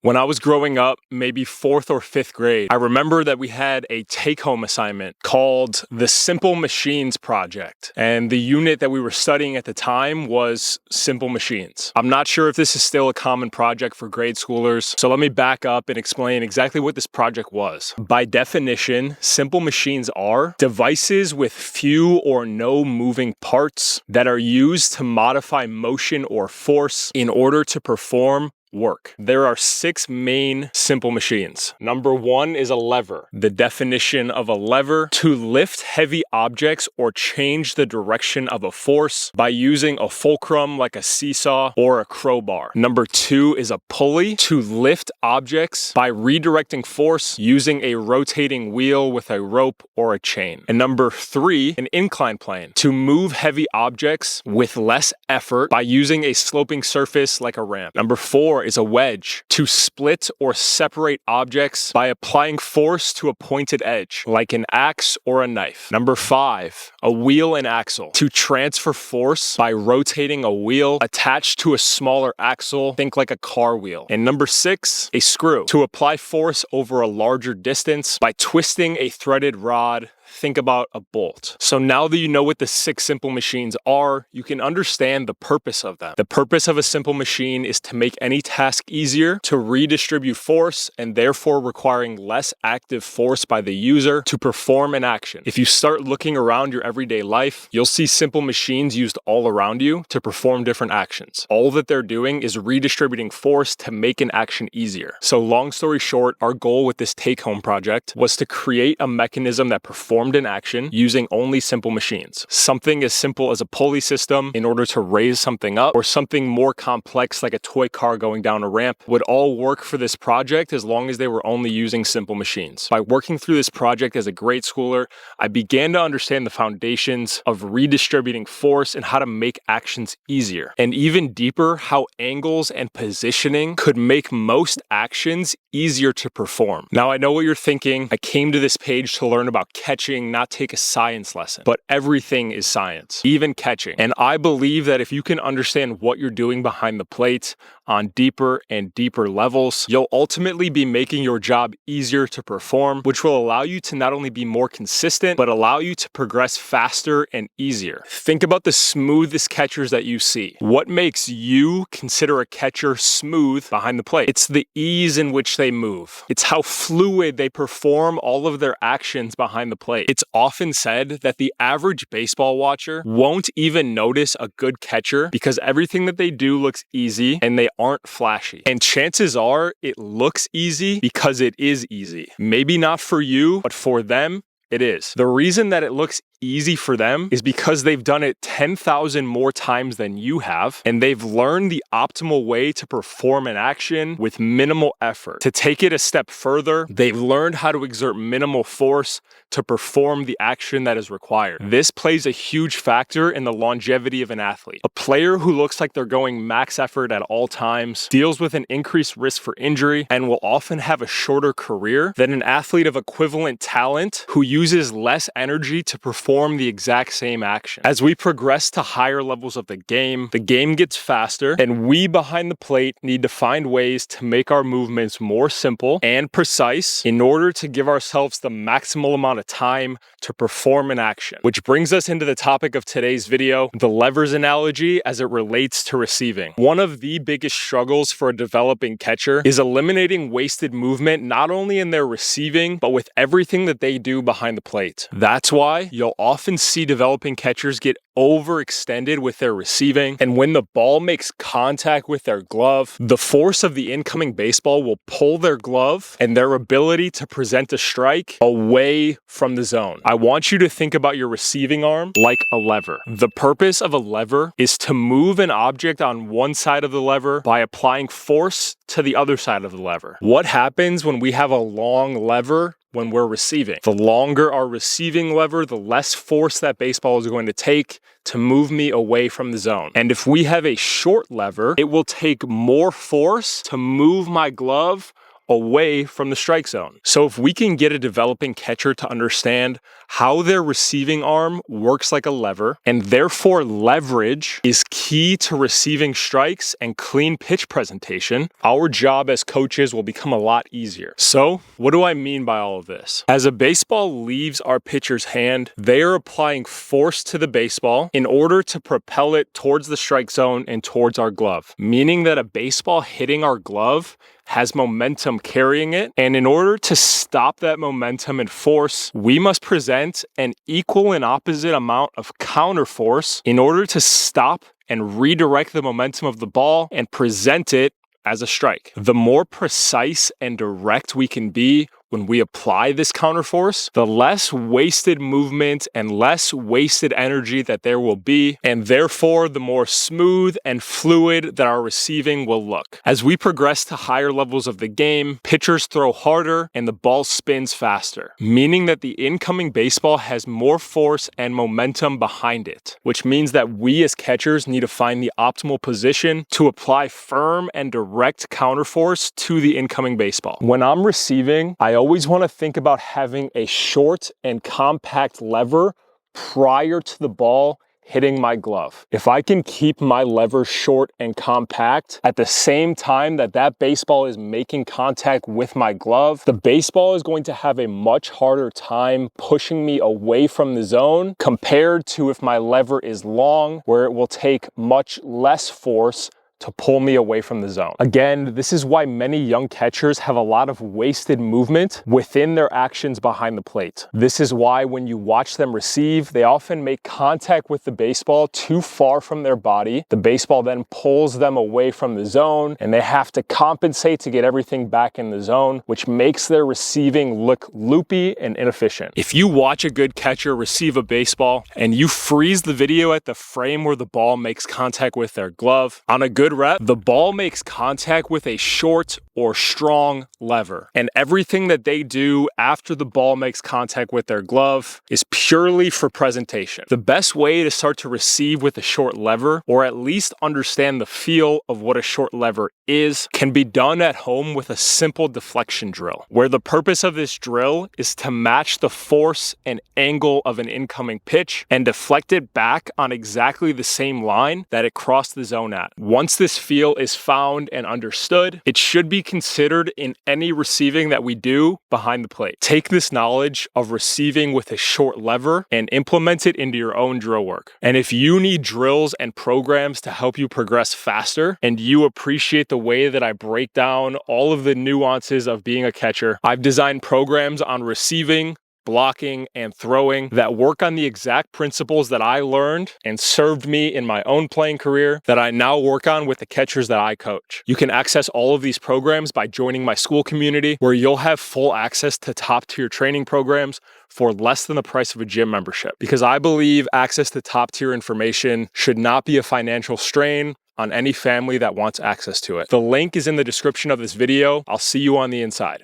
When I was growing up, maybe 4th or 5th grade, I remember that we had a take-home assignment called the Simple Machines Project. And the unit that we were studying at the time was Simple Machines. I'm not sure if this is still a common project for grade schoolers, so let me back up and explain exactly what this project was. By definition, simple machines are devices with few or no moving parts that are used to modify motion or force in order to perform work. There are 6 main simple machines. Number 1 is a lever. The definition of a lever: to lift heavy objects or change the direction of a force by using a fulcrum like a seesaw or a crowbar. Number 2 is a pulley: to lift objects by redirecting force using a rotating wheel with a rope or a chain. And number 3, an incline plane: to move heavy objects with less effort by using a sloping surface like a ramp. Number 4 is a wedge: to split or separate objects by applying force to a pointed edge, like an axe or a knife. Number 5, a wheel and axle: to transfer force by rotating a wheel attached to a smaller axle, think like a car wheel. And number 6, a screw: to apply force over a larger distance by twisting a threaded rod. Think about a bolt. So now that you know what the 6 simple machines are, you can understand the purpose of them. The purpose of a simple machine is to make any task easier, to redistribute force, and therefore requiring less active force by the user to perform an action. If you start looking around your everyday life, you'll see simple machines used all around you to perform different actions. All that they're doing is redistributing force to make an action easier. So long story short, our goal with this take-home project was to create a mechanism that performed an action using only simple machines. Something as simple as a pulley system in order to raise something up, or something more complex like a toy car going down a ramp, would all work for this project as long as they were only using simple machines. By working through this project as a grade schooler, I began to understand the foundations of redistributing force and how to make actions easier. And even deeper, how angles and positioning could make most actions easier to perform. Now I know what you're thinking. I came to this page to learn about catching, not take a science lesson. But everything is science, even catching. And I believe that if you can understand what you're doing behind the plate on deeper and deeper levels, you'll ultimately be making your job easier to perform, which will allow you to not only be more consistent, but allow you to progress faster and easier. Think about the smoothest catchers that you see. What makes you consider a catcher smooth behind the plate? It's the ease in which they move. It's how fluid they perform all of their actions behind the plate. It's often said that the average baseball watcher won't even notice a good catcher because everything that they do looks easy and they aren't flashy. And chances are it looks easy because it is easy. Maybe not for you, but for them, it is. The reason that it looks easy for them is because they've done it 10,000 more times than you have, and they've learned the optimal way to perform an action with minimal effort. To take it a step further, they've learned how to exert minimal force to perform the action that is required. This plays a huge factor in the longevity of an athlete. A player who looks like they're going max effort at all times deals with an increased risk for injury and will often have a shorter career than an athlete of equivalent talent who uses less energy to perform the exact same action. As we progress to higher levels of the game gets faster, and we behind the plate need to find ways to make our movements more simple and precise in order to give ourselves the maximal amount of time to perform an action. Which brings us into the topic of today's video, the levers analogy as it relates to receiving. One of the biggest struggles for a developing catcher is eliminating wasted movement, not only in their receiving, but with everything that they do behind the plate. That's why you'll often see developing catchers get overextended with their receiving, and when the ball makes contact with their glove, the force of the incoming baseball will pull their glove and their ability to present a strike away from the zone. I want you to think about your receiving arm like a lever. The purpose of a lever is to move an object on one side of the lever by applying force to the other side of the lever. What happens when we have a long lever when we're receiving? The longer our receiving lever, the less force that baseball is going to take to move me away from the zone. And if we have a short lever, it will take more force to move my glove away from the strike zone. So if we can get a developing catcher to understand how their receiving arm works like a lever, and therefore leverage is key to receiving strikes and clean pitch presentation, our job as coaches will become a lot easier. So what do I mean by all of this? As a baseball leaves our pitcher's hand, they are applying force to the baseball in order to propel it towards the strike zone and towards our glove, meaning that a baseball hitting our glove has momentum carrying it, and in order to stop that momentum and force, we must present an equal and opposite amount of counter force in order to stop and redirect the momentum of the ball and present it as a strike. The more precise and direct we can be when we apply this counterforce, the less wasted movement and less wasted energy that there will be, and therefore the more smooth and fluid that our receiving will look. As we progress to higher levels of the game, pitchers throw harder and the ball spins faster, meaning that the incoming baseball has more force and momentum behind it, which means that we as catchers need to find the optimal position to apply firm and direct counterforce to the incoming baseball. When I'm receiving, I always want to think about having a short and compact lever prior to the ball hitting my glove. If I can keep my lever short and compact at the same time that that baseball is making contact with my glove, the baseball is going to have a much harder time pushing me away from the zone compared to if my lever is long, where it will take much less force to pull me away from the zone. Again, this is why many young catchers have a lot of wasted movement within their actions behind the plate. This is why when you watch them receive, they often make contact with the baseball too far from their body. The baseball then pulls them away from the zone, and they have to compensate to get everything back in the zone, which makes their receiving look loopy and inefficient. If you watch a good catcher receive a baseball and you freeze the video at the frame where the ball makes contact with their glove, on a good rep, the ball makes contact with a short or strong lever. And everything that they do after the ball makes contact with their glove is purely for presentation. The best way to start to receive with a short lever, or at least understand the feel of what a short lever is, can be done at home with a simple deflection drill, where the purpose of this drill is to match the force and angle of an incoming pitch and deflect it back on exactly the same line that it crossed the zone at. Once this feel is found and understood, it should be considered in any receiving that we do behind the plate. Take this knowledge of receiving with a short lever and implement it into your own drill work. And if you need drills and programs to help you progress faster, and you appreciate the way that I break down all of the nuances of being a catcher, I've designed programs on receiving, blocking, and throwing that work on the exact principles that I learned and served me in my own playing career that I now work on with the catchers that I coach. You can access all of these programs by joining my school community, where you'll have full access to top-tier training programs for less than the price of a gym membership. Because I believe access to top-tier information should not be a financial strain on any family that wants access to it. The link is in the description of this video. I'll see you on the inside.